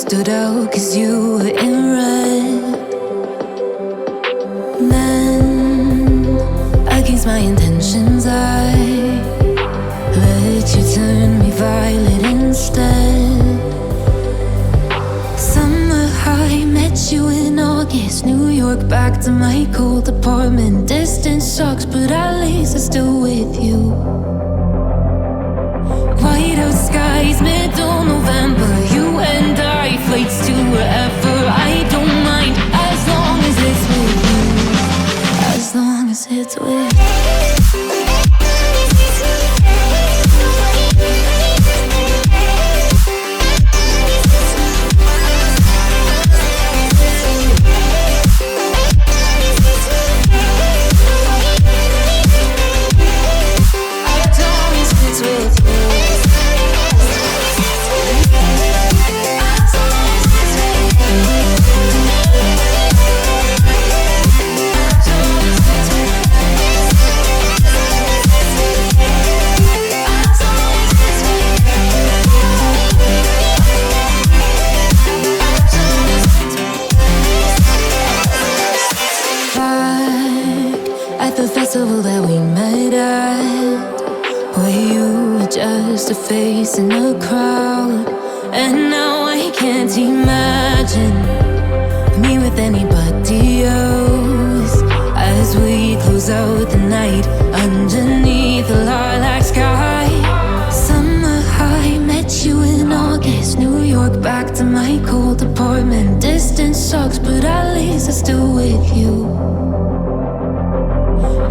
stood out 'cause you were in red. Then, against my intentions, I let you turn me violet instead. Summer high, met you in August. New York, back to my cold apartment. Distance sucks, but at least I'm still with you. White out skies, middle November. You and I, flights to wherever. I don't mind, as long as it's with you. As long as it's with you. The festival that we met at, where you were just a face in a crowd. And now I can't imagine me with anybody else. As we close out the night underneath the lilac sky. Summer high, met you in August. New York, back to my cold apartment. Distance sucks, but at least I'm still with you.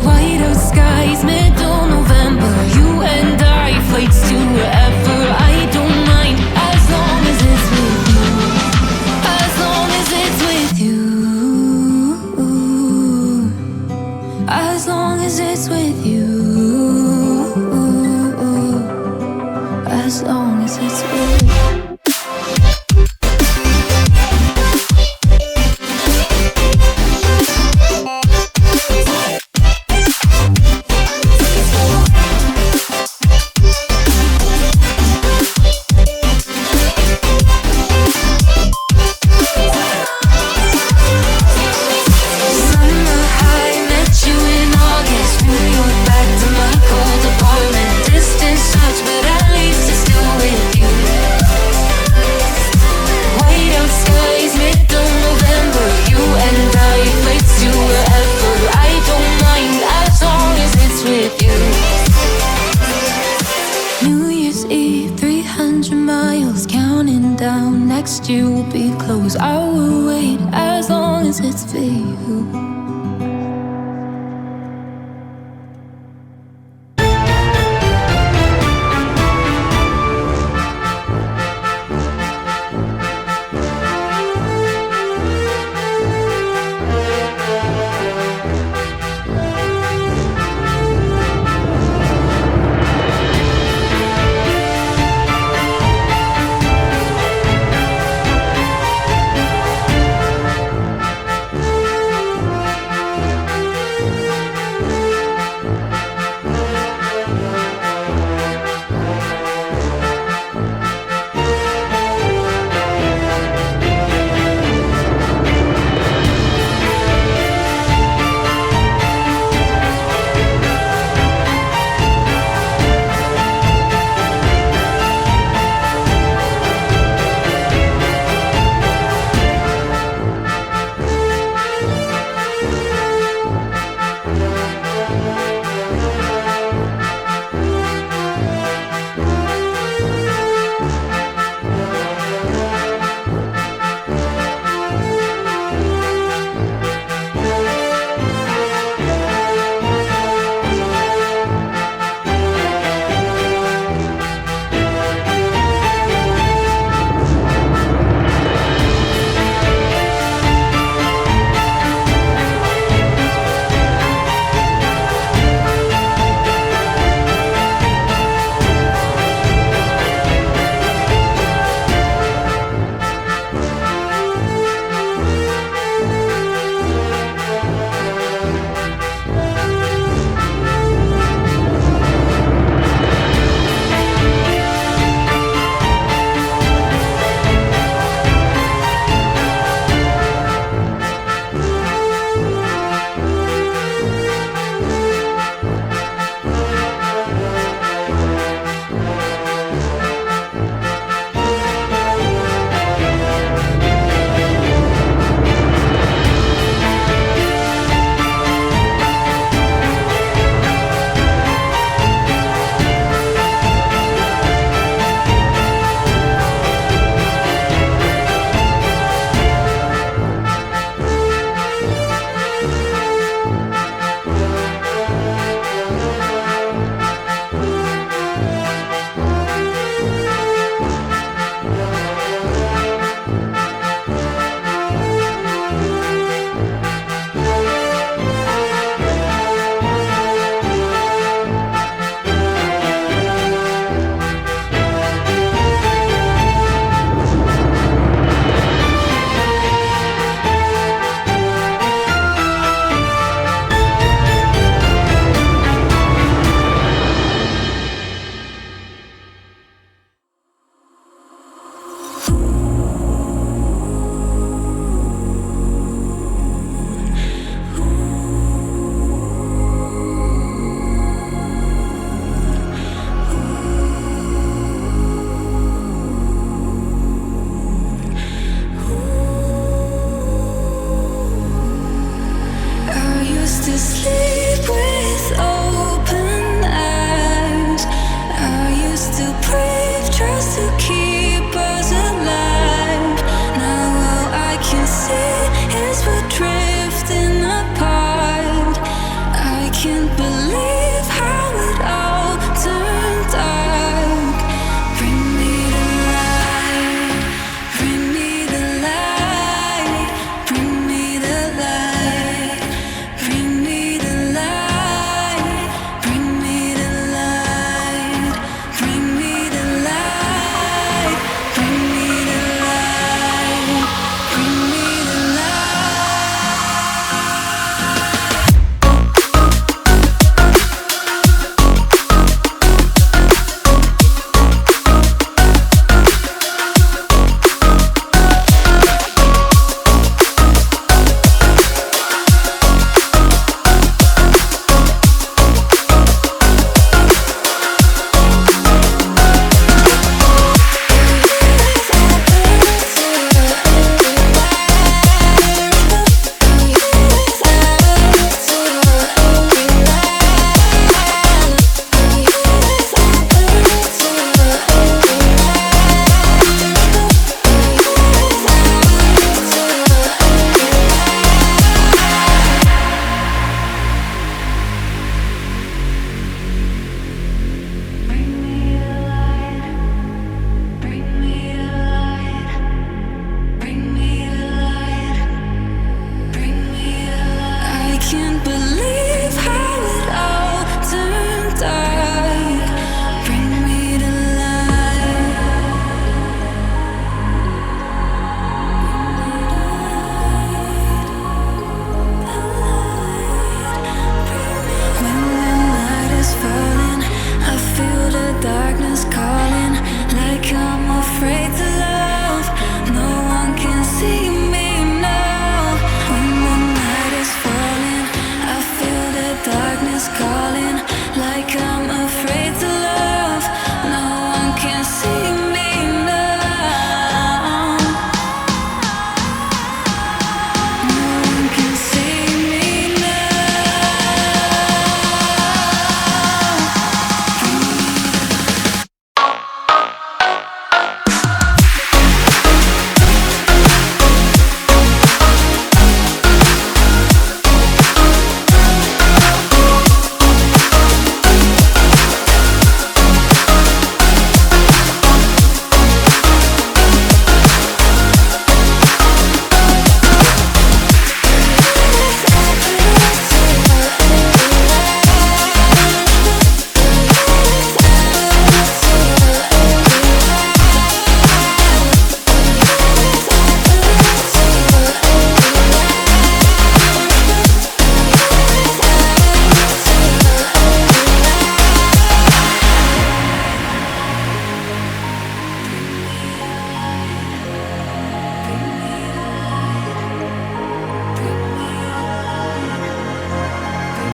White out skies, middle November. You and I, flights to wherever. I don't mind, as long as it's with you. As long as it's with you. As long as it's with you.